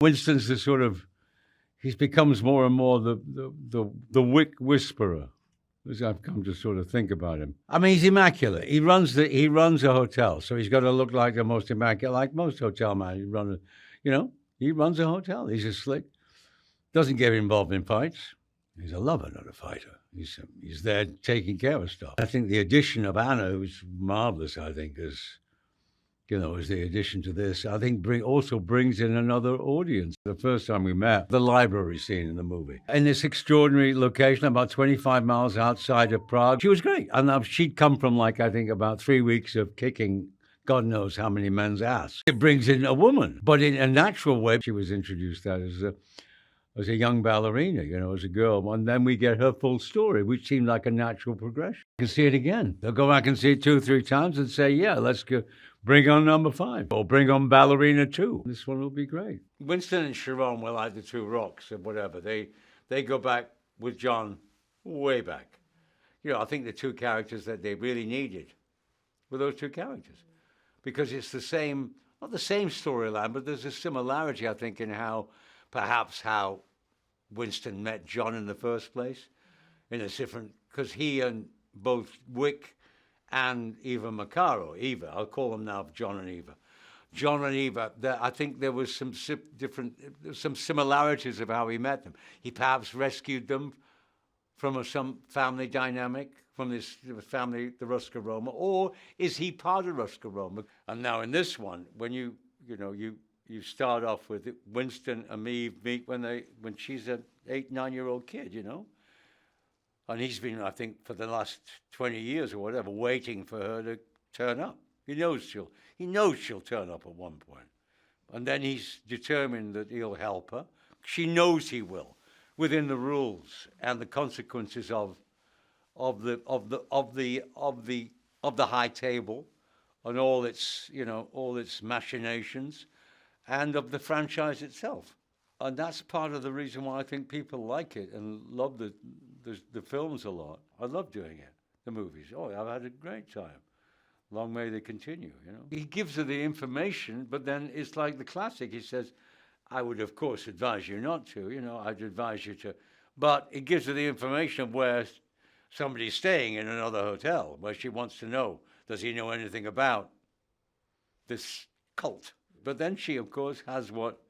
Winston's the sort of, he becomes more and more the Wick whisperer, as I've come to sort of think about him. I mean, he's immaculate. He runs a hotel, so he's got to look like the most immaculate, like most hotel managers. He runs a hotel. He's a slick. Doesn't get involved in fights. He's a lover, not a fighter. He's there taking care of stuff. I think the addition of Anna, who's marvelous, I think, as the addition to this, I think also brings in another audience. The first time we met, the library scene in the movie, in this extraordinary location about 25 miles outside of Prague. She was great. And she'd come from, I think, about 3 weeks of kicking God knows how many men's ass. It brings in a woman. But in a natural way, she was introduced as a young ballerina, as a girl. And then we get her full story, which seemed like a natural progression. You can see it again. They'll go back and see it 2 or 3 times and say, yeah, let's go. Bring on number 5, or bring on Ballerina 2. This one will be great. Winston and Sharon were like the 2 rocks or whatever. They go back with John way back. I think the 2 characters that they really needed were those 2 characters. Because it's the same, not the same storyline, but there's a similarity, I think, in how Winston met John in the first place. In a different, because he and both Wick and Eva Macaro, I'll call them now John and Eva. John and Eva, I think there was some similarities of how he met them. He perhaps rescued them from some family dynamic, from this family, the Ruska Roma, or is he part of Ruska Roma? And now in this one, when you start off with Winston and Eve meet when she's an 8-9-year-old kid, And he's been, I think, for the last 20 years or whatever, waiting for her to turn up. He knows she'll turn up at one point. And then he's determined that he'll help her. She knows he will, within the rules and the consequences of the high table and all its machinations, and of the franchise itself. And that's part of the reason why I think people like it and love the films a lot. I love doing it, the movies. Oh, I've had a great time. Long may they continue, He gives her the information, but then it's like the classic. He says, I would, of course, advise you not to, I'd advise you to. But it gives her the information of where somebody's staying in another hotel, where she wants to know, does he know anything about this cult? But then she, of course, has what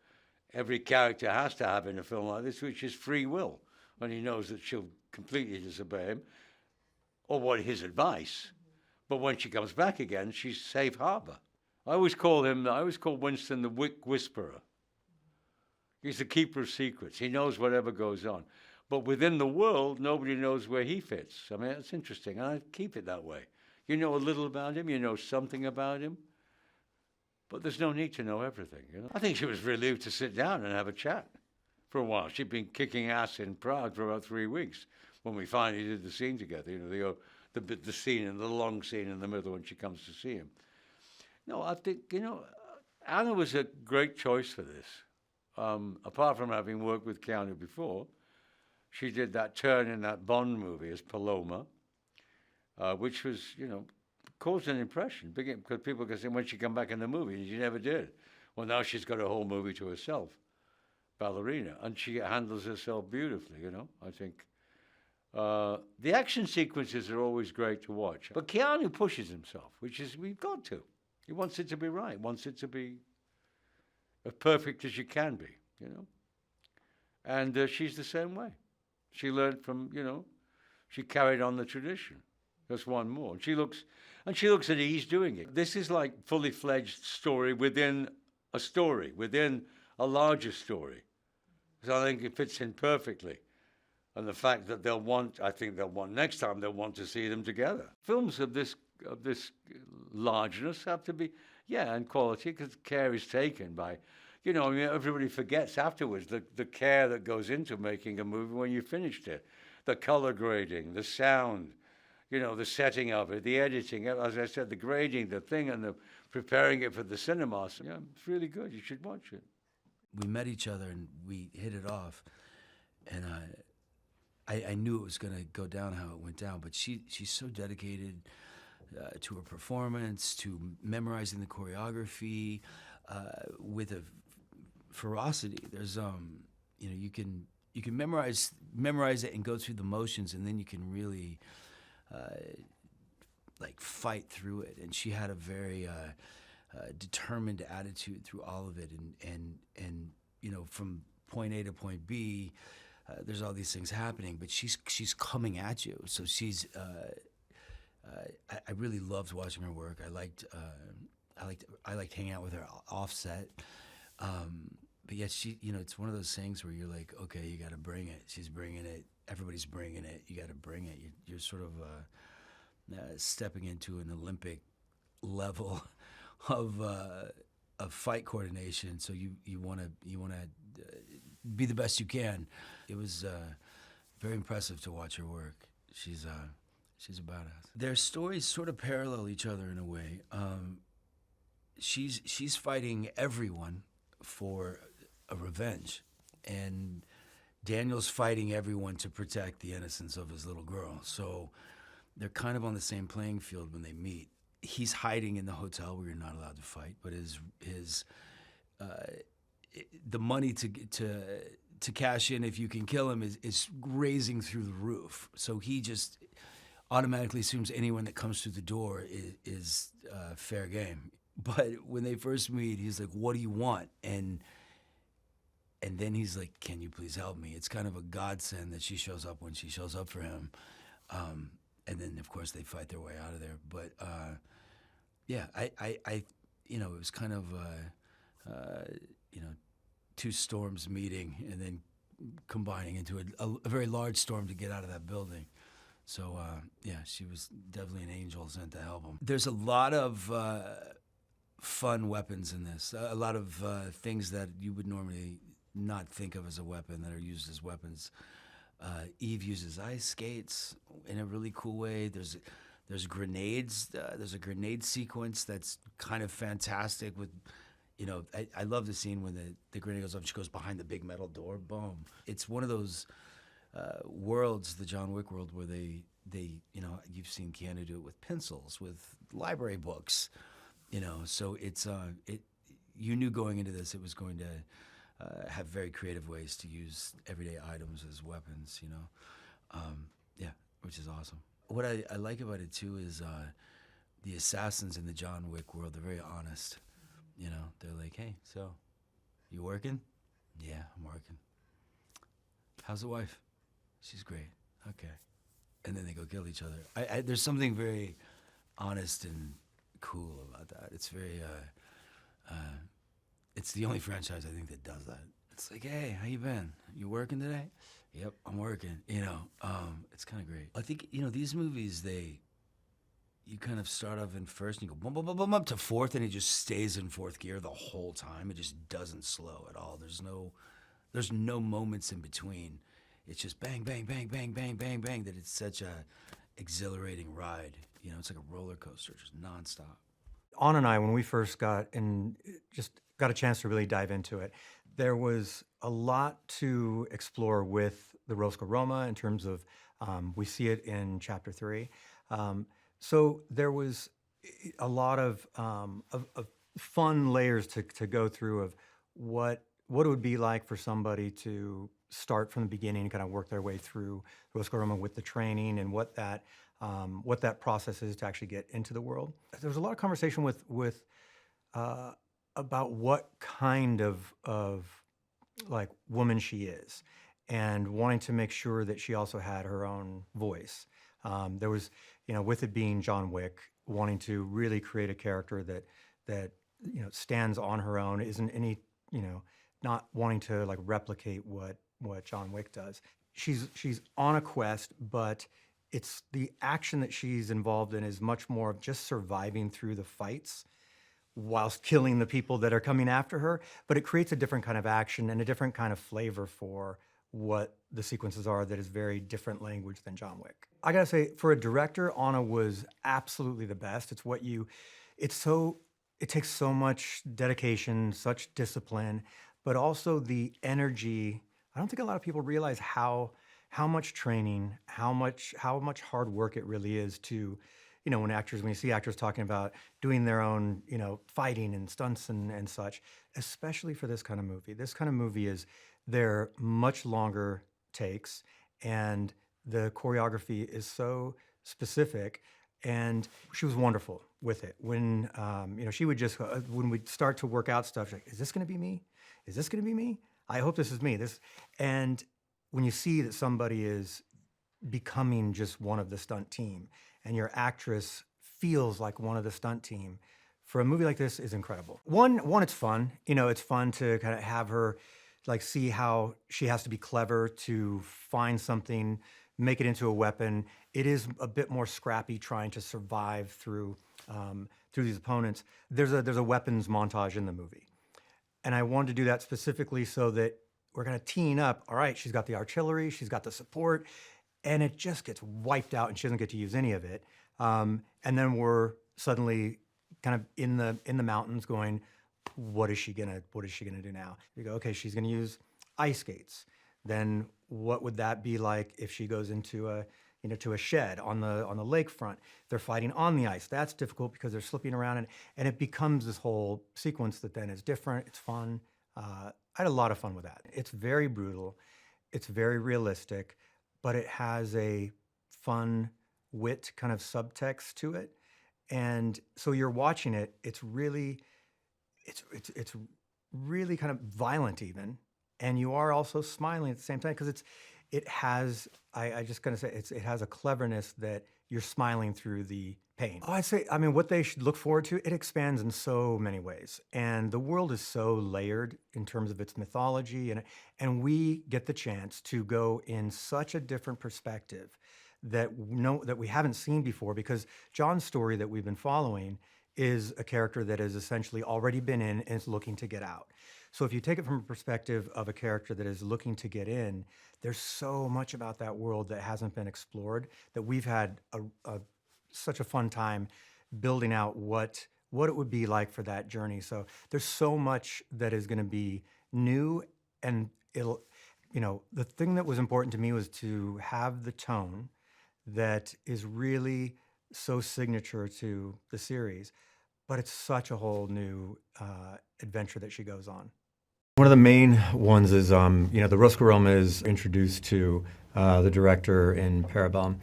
every character has to have in a film like this, which is free will. And he knows that she'll completely disobey him, or what his advice. But when she comes back again, she's safe harbor. I always call Winston the Wick Whisperer. He's the keeper of secrets. He knows whatever goes on. But within the world, nobody knows where he fits. I mean, it's interesting, and I keep it that way. You know a little about him, you know something about him, but there's no need to know everything, I think she was relieved to sit down and have a chat for a while. She'd been kicking ass in Prague for about 3 weeks when we finally did the scene together, the scene, and the long scene in the middle when she comes to see him. No, I think, Anna was a great choice for this. Apart from having worked with Keanu before, she did that turn in that Bond movie as Paloma, which was, caused an impression. Because people can say, when she come back in the movie, she never did. Well, now she's got a whole movie to herself, Ballerina, and she handles herself beautifully, I think. The action sequences are always great to watch. But Keanu pushes himself, which is, we've got to. He wants it to be right, wants it to be as perfect as you can be, And she's the same way. She learned from, she carried on the tradition. That's one more. And she looks at ease doing it. This is like fully fledged story within a larger story. So I think it fits in perfectly. And the fact that next time they'll want to see them together. Films of this largeness have to be, and quality, because care is taken by, everybody forgets afterwards the care that goes into making a movie when you finished it. The color grading, the sound, the setting of it, the editing, as I said, the grading, the thing, and the preparing it for the cinema. So, it's really good. You should watch it. We met each other and we hit it off, and I knew it was going to go down how it went down, but she's so dedicated to her performance, to memorizing the choreography, with a ferocity. There's you know, you can memorize it and go through the motions, and then you can really like fight through it. And she had a very determined attitude through all of it, and you know, from point A to point B, there's all these things happening, but she's coming at you. So she's I really loved watching her work. I liked hanging out with her offset. But yet she, you know, it's one of those things where you're like, okay, you got to bring it. She's bringing it. Everybody's bringing it. You got to bring it. You're sort of stepping into an Olympic level of fight coordination. So you want to be the best you can. It was very impressive to watch her work. She's a badass. Their stories sort of parallel each other in a way. She's fighting everyone for a revenge, and Daniel's fighting everyone to protect the innocence of his little girl. So they're kind of on the same playing field when they meet. He's hiding in the hotel where you're not allowed to fight, but the money to cash in if you can kill him is raising through the roof. So he just automatically assumes anyone that comes through the door is fair game. But when they first meet, he's like, "What do you want?" And then he's like, "Can you please help me?" It's kind of a godsend that she shows up when she shows up for him. And then, of course, they fight their way out of there. But yeah, I you know, it was kind of you know, two storms meeting and then combining into a very large storm to get out of that building. So yeah, she was definitely an angel sent to help him. There's a lot of fun weapons in this. A lot of things that you would normally not think of as a weapon that are used as weapons. Eve uses ice skates in a really cool way. There's grenades. There's a grenade sequence that's kind of fantastic with, you know, I love the scene when the grenade goes off, she goes behind the big metal door, boom. It's one of those worlds, the John Wick world, where they you know, you've seen Keanu do it with pencils, with library books, you know, so it's you knew going into this it was going to have very creative ways to use everyday items as weapons, you know. Yeah, which is awesome. What I like about it too is the assassins in the John Wick world, they're very honest. You know, they're like, "Hey, so you working?" "Yeah, I'm working." "How's the wife?" "She's great." "Okay." And then they go kill each other. There's something very honest and cool about that. It's very it's the only franchise I think that does that. It's like, "Hey, how you been? You working today?" "Yep, I'm working." You know, it's kind of great. I think, you know, these movies, you kind of start off in first and you go boom, boom, boom, boom, up to fourth, and it just stays in fourth gear the whole time. It just doesn't slow at all. There's no moments in between. It's just bang, bang, bang, bang, bang, bang, bang, that it's such a exhilarating ride. You know, it's like a roller coaster, just nonstop. Anna and I, when we first got a chance to really dive into it, there was a lot to explore with the Ruska Roma in terms of, we see it in chapter 3. So there was a lot of fun layers to go through of what it would be like for somebody to start from the beginning and kind of work their way through Ruska Roma with the training and what that process is to actually get into the world. There was a lot of conversation with about what kind of like woman she is, and wanting to make sure that she also had her own voice. There was, you know, with it being John Wick, wanting to really create a character that you know, stands on her own, isn't any, you know, not wanting to like replicate what John Wick does. She's on a quest, but it's the action that she's involved in is much more of just surviving through the fights whilst killing the people that are coming after her. But it creates a different kind of action and a different kind of flavor for what the sequences are that is very different language than John Wick. I gotta say, for a director, Anna was absolutely the best. It takes so much dedication, such discipline, but also the energy. I don't think a lot of people realize how much training, how much hard work it really is to, when you see actors talking about doing their own, fighting and stunts and such, especially for this kind of movie. This kind of movie they're much longer takes, and the choreography is so specific, and she was wonderful with it. When, she would just, when we'd start to work out stuff, she's like, is this going to be me? Is this going to be me? I hope this is me. And when you see that somebody is becoming just one of the stunt team, and your actress feels like one of the stunt team, for a movie like this is incredible. One, it's fun. It's fun to kind of have her see how she has to be clever to find something, make it into a weapon. It is a bit more scrappy trying to survive through these opponents. There's a weapons montage in the movie. And I wanted to do that specifically so that we're going to team up. All right, she's got the artillery, she's got the support, and it just gets wiped out and she doesn't get to use any of it. And then we're suddenly kind of in the mountains going, what is she gonna do now? You go, okay, she's gonna use ice skates. Then what would that be like if she goes into a shed on the lakefront? They're fighting on the ice. That's difficult because they're slipping around, and it becomes this whole sequence that then is different. It's fun. I had a lot of fun with that. It's very brutal. It's very realistic, but it has a fun wit kind of subtext to it. And so you're watching it, it's really kind of violent even. And you are also smiling at the same time because it has a cleverness that you're smiling through the pain. Oh, what they should look forward to, it expands in so many ways. And the world is so layered in terms of its mythology. And we get the chance to go in such a different perspective that we haven't seen before, because John's story that we've been following is a character that has essentially already been in and is looking to get out. So if you take it from a perspective of a character that is looking to get in, there's so much about that world that hasn't been explored, that we've had such a fun time building out what it would be like for that journey. So there's so much that is going to be new, and the thing that was important to me was to have the tone that is really so signature to the series, but it's such a whole new adventure that she goes on. One of the main ones is, the Ruska Roma is introduced to the director in Parabellum.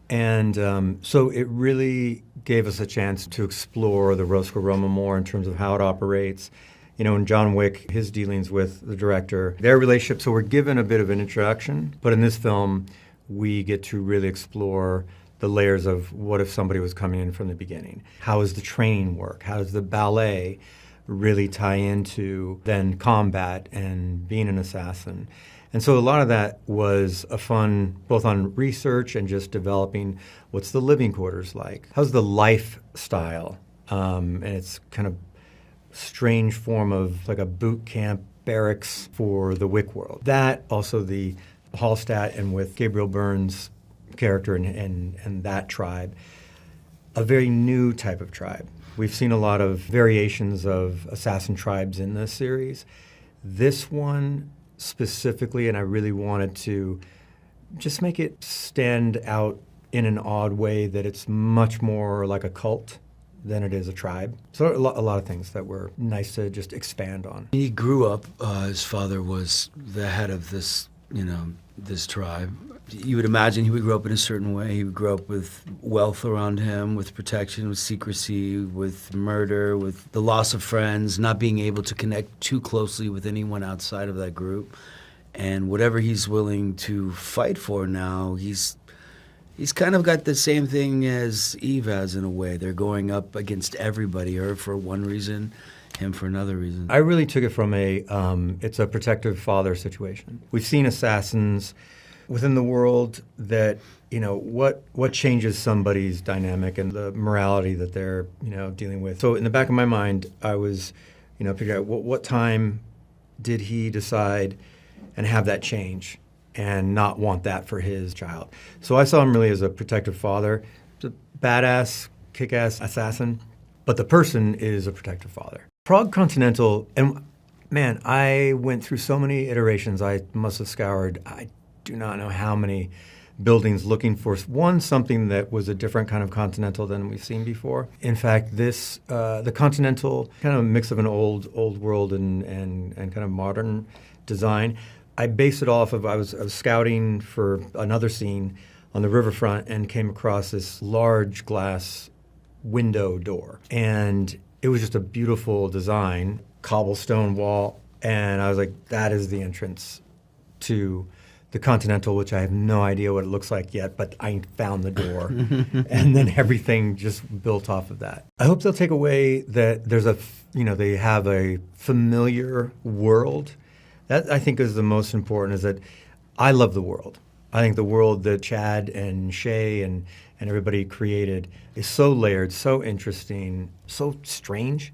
And so it really gave us a chance to explore the Ruska Roma more in terms of how it operates. In John Wick, his dealings with the director, their relationship. So we're given a bit of an introduction, but in this film, we get to really explore the layers of what if somebody was coming in from the beginning. How does the training work? How does the ballet really tie into then combat and being an assassin? And so a lot of that was a fun, both on research and just developing what's the living quarters like? How's the lifestyle? And it's kind of strange form of like a boot camp barracks for the Wick world. That, also the Hallstatt, and with Gabriel Byrne's character and that tribe, a very new type of tribe. We've seen a lot of variations of assassin tribes in this series. This one specifically, and I really wanted to just make it stand out in an odd way, that it's much more like a cult than it is a tribe. So a lot of things that were nice to just expand on. He grew up, his father was the head of this, this tribe. You would imagine he would grow up in a certain way. He would grow up with wealth around him, with protection, with secrecy, with murder, with the loss of friends, not being able to connect too closely with anyone outside of that group. And whatever he's willing to fight for now, he's kind of got the same thing as Eve has in a way. They're going up against everybody, her for one reason, him for another reason. I really took it from it's a protective father situation. We've seen assassins within the world that, what changes somebody's dynamic and the morality that they're, dealing with. So in the back of my mind, I was, figuring out what time did he decide and have that change and not want that for his child. So I saw him really as a protective father, a badass, kick-ass assassin, but the person is a protective father. Prague Continental, and man, I went through so many iterations. I must have scoured, I do not know how many buildings looking for something that was a different kind of Continental than we've seen before. In fact, the Continental, kind of a mix of an old world and kind of modern design. I based it off of, I was scouting for another scene on the riverfront and came across this large glass window door. And it was just a beautiful design, cobblestone wall. And I was like, that is the entrance to the Continental, which I have no idea what it looks like yet, but I found the door. And then everything just built off of that. I hope they'll take away that there's they have a familiar world. That I think is the most important, is that I love the world. I think the world that Chad and Shay and everybody created is so layered, so interesting, so strange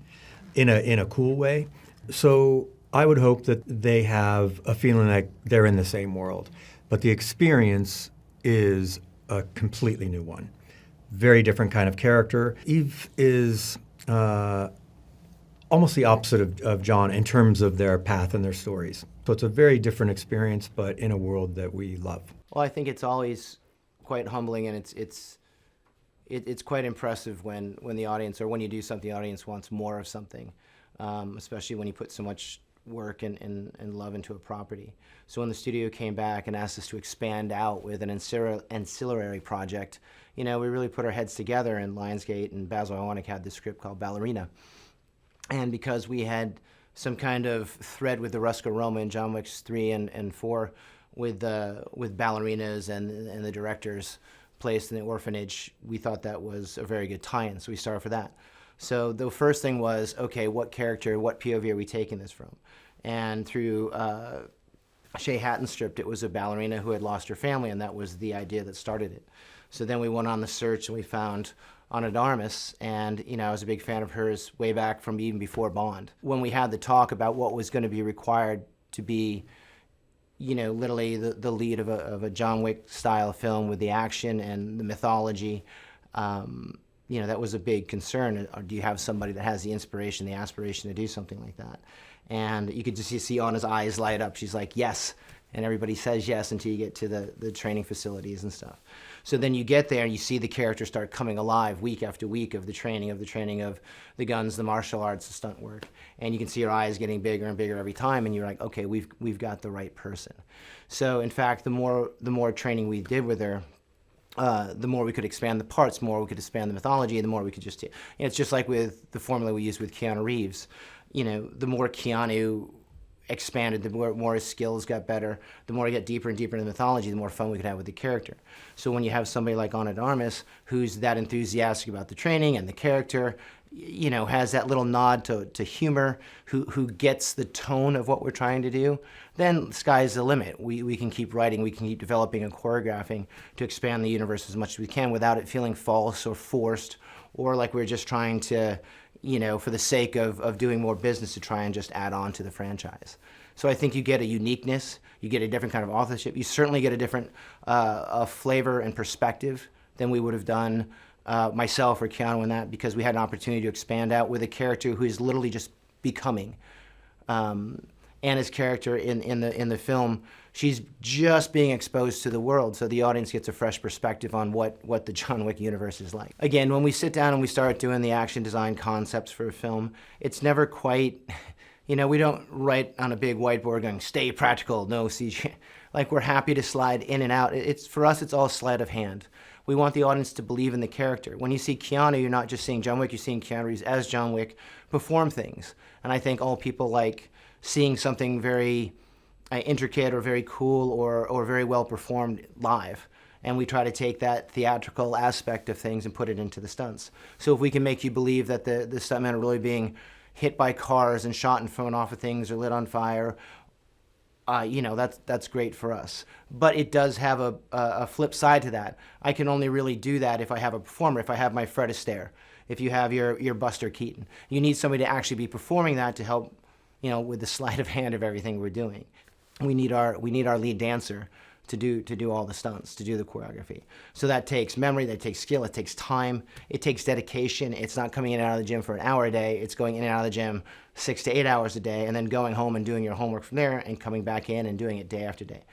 in a cool way. So I would hope that they have a feeling like they're in the same world. But the experience is a completely new one. Very different kind of character. Eve is almost the opposite of John in terms of their path and their stories. So it's a very different experience, but in a world that we love. Well, I think it's always quite humbling, and it's quite impressive when the audience, or when you do something, the audience wants more of something, especially when you put so much work and love into a property. So when the studio came back and asked us to expand out with an ancillary project, we really put our heads together, and Lionsgate and Basil Iwanyk had this script called Ballerina. And because we had some kind of thread with the Ruska Roma in John Wick 3 and 4 with ballerinas and the directors placed in the orphanage, we thought that was a very good tie-in, so we started for that. So the first thing was, okay, what character, what POV are we taking this from? And through Shay Hatton's script, it was a ballerina who had lost her family, and that was the idea that started it. So then we went on the search, and we found Ana de Armas, and I was a big fan of hers way back from even before Bond. When we had the talk about what was going to be required to be, literally the lead of a John Wick style film with the action and the mythology, that was a big concern. Or do you have somebody that has the inspiration, the aspiration to do something like that? And you could just see Anna's eyes light up. She's like, yes. And everybody says yes until you get to the training facilities and stuff. So then you get there and you see the character start coming alive week after week of the training of the guns, the martial arts, the stunt work. And you can see her eyes getting bigger and bigger every time, and you're like, okay, we've got the right person. So in fact, the more training we did with her, the more we could expand the parts, the more we could expand the mythology, the more we could just, it's just like with the formula we used with Keanu Reeves. The more Keanu expanded, the more his skills got better, the more he got deeper and deeper into the mythology, the more fun we could have with the character. So when you have somebody like Ana de Armas, who's that enthusiastic about the training and the character, has that little nod to humor, who gets the tone of what we're trying to do, then the sky's the limit. We can keep writing, we can keep developing and choreographing to expand the universe as much as we can without it feeling false or forced, or like we're just trying to, for the sake of doing more business, to try and just add on to the franchise. So I think you get a uniqueness, you get a different kind of authorship, you certainly get a different flavor and perspective than we would have done myself or Keanu in that, because we had an opportunity to expand out with a character who is literally just becoming. Anna's character in the film, she's just being exposed to the world, so the audience gets a fresh perspective on what the John Wick universe is like. Again, when we sit down and we start doing the action design concepts for a film, it's never quite, we don't write on a big whiteboard going, stay practical, no CG. Like, we're happy to slide in and out. For us, it's all sleight of hand. We want the audience to believe in the character. When you see Keanu, you're not just seeing John Wick, you're seeing Keanu Reeves as John Wick perform things. And I think all people like seeing something very intricate or very cool or very well performed live. And we try to take that theatrical aspect of things and put it into the stunts. So if we can make you believe that the stuntmen are really being hit by cars and shot and thrown off of things or lit on fire, that's great for us. But it does have a flip side to that. I can only really do that if I have a performer, if I have my Fred Astaire, if you have your Buster Keaton. You need somebody to actually be performing that to help, with the sleight of hand of everything we're doing. We need our lead dancer to do all the stunts, to do the choreography. So that takes memory, that takes skill, it takes time, it takes dedication. It's not coming in and out of the gym for an hour a day. It's going in and out of the gym 6 to 8 hours a day, and then going home and doing your homework from there and coming back in and doing it day after day.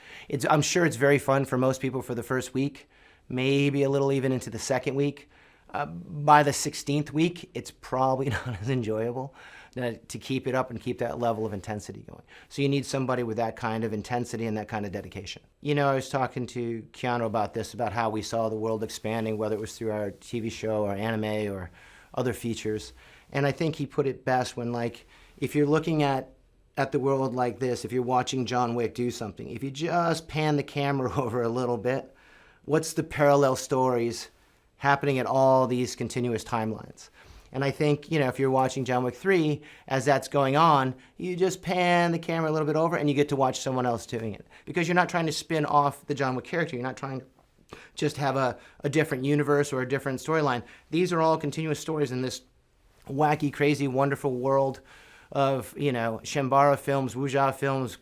I'm sure it's very fun for most people for the first week, maybe a little even into the second week. By the 16th week, it's probably not as enjoyable to keep it up and keep that level of intensity going. So you need somebody with that kind of intensity and that kind of dedication. You know, I was talking to Keanu about this, about how we saw the world expanding, whether it was through our TV show or anime or other features. And I think he put it best when, like, if you're looking at the world like this, if you're watching John Wick do something, if you just pan the camera over a little bit, what's the parallel stories happening at all these continuous timelines? And I think, you know, if you're watching John Wick 3, as that's going on, you just pan the camera a little bit over and you get to watch someone else doing it. Because you're not trying to spin off the John Wick character. You're not trying to just have a different universe or a different storyline. These are all continuous stories in this wacky, crazy, wonderful world of, you know, Shambara films, wuxia films,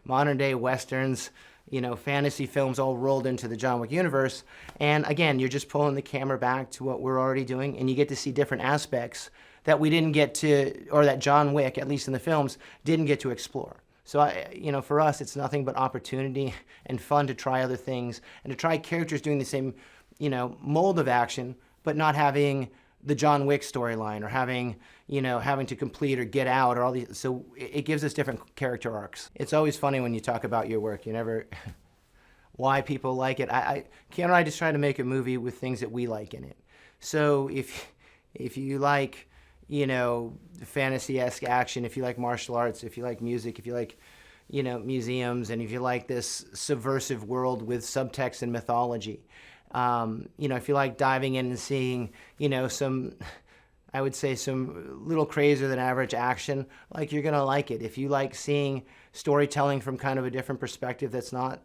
modern day westerns, you know, fantasy films all rolled into the John Wick universe. And again, you're just pulling the camera back to what we're already doing, and you get to see different aspects that we didn't get to, or that John Wick, at least in the films, didn't get to explore. So, you know, for us, it's nothing but opportunity and fun to try other things and to try characters doing the same, you know, mold of action, but not having the John Wick storyline or having to complete or get out or all these. So it gives us different character arcs. It's always funny when you talk about your work. You never, why people like it. Keanu and I just try to make a movie with things that we like in it. So if you like, you know, fantasy-esque action, if you like martial arts, if you like music, if you like, you know, museums, and if you like this subversive world with subtext and mythology, you know, if you like diving in and seeing, you know, I would say some little crazier than average action, like, you're gonna like it. If you like seeing storytelling from kind of a different perspective that's not,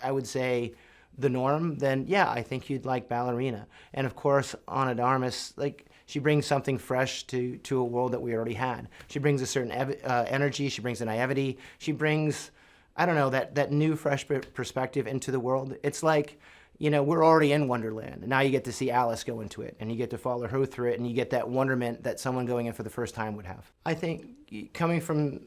I would say, the norm, then yeah, I think you'd like Ballerina. And of course, Ana de Armas, like, she brings something fresh to a world that we already had. She brings a certain energy, she brings a naivety, she brings, I don't know, that new fresh perspective into the world. It's like, you know, we're already in Wonderland, and now you get to see Alice go into it, and you get to follow her through it, and you get that wonderment that someone going in for the first time would have. I think coming from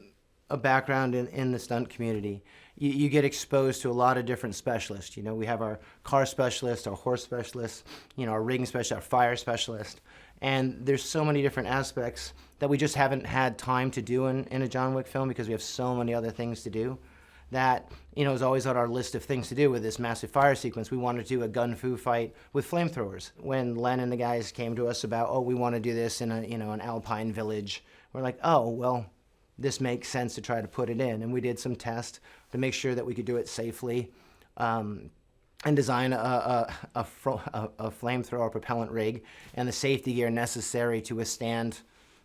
a background in the stunt community, you get exposed to a lot of different specialists. You know, we have our car specialist, our horse specialist, you know, our rigging specialist, our fire specialist, and there's so many different aspects that we just haven't had time to do in a John Wick film because we have so many other things to do. That, you know, is always on our list of things to do with this massive fire sequence. We wanted to do a gun fu fight with flamethrowers. When Len and the guys came to us about, oh, we want to do this in an alpine village, we're like, oh, well, this makes sense to try to put it in. And we did some tests to make sure that we could do it safely, and design a flamethrower propellant rig and the safety gear necessary to withstand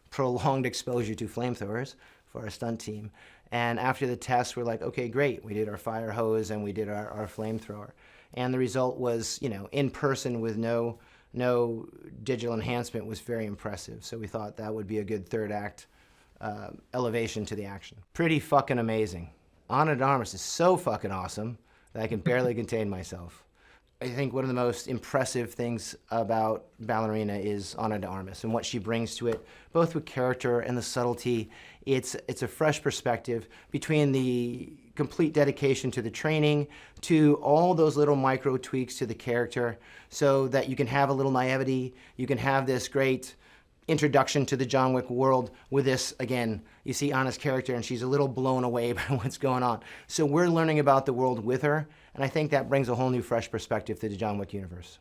prolonged exposure to flamethrowers for our stunt team. And after the test, we're like, okay, great. We did our fire hose and we did our flamethrower. And the result was, you know, in person with no digital enhancement was very impressive. So we thought that would be a good third act elevation to the action. Pretty fucking amazing. Ana de Armas is so fucking awesome that I can barely contain myself. I think one of the most impressive things about Ballerina is Ana de Armas and what she brings to it, both with character and the subtlety. It's a fresh perspective between the complete dedication to the training, to all those little micro tweaks to the character, so that you can have a little naivety, you can have this great introduction to the John Wick world with this, again, you see Ana's character and she's a little blown away by what's going on. So we're learning about the world with her, and I think that brings a whole new fresh perspective to the John Wick universe.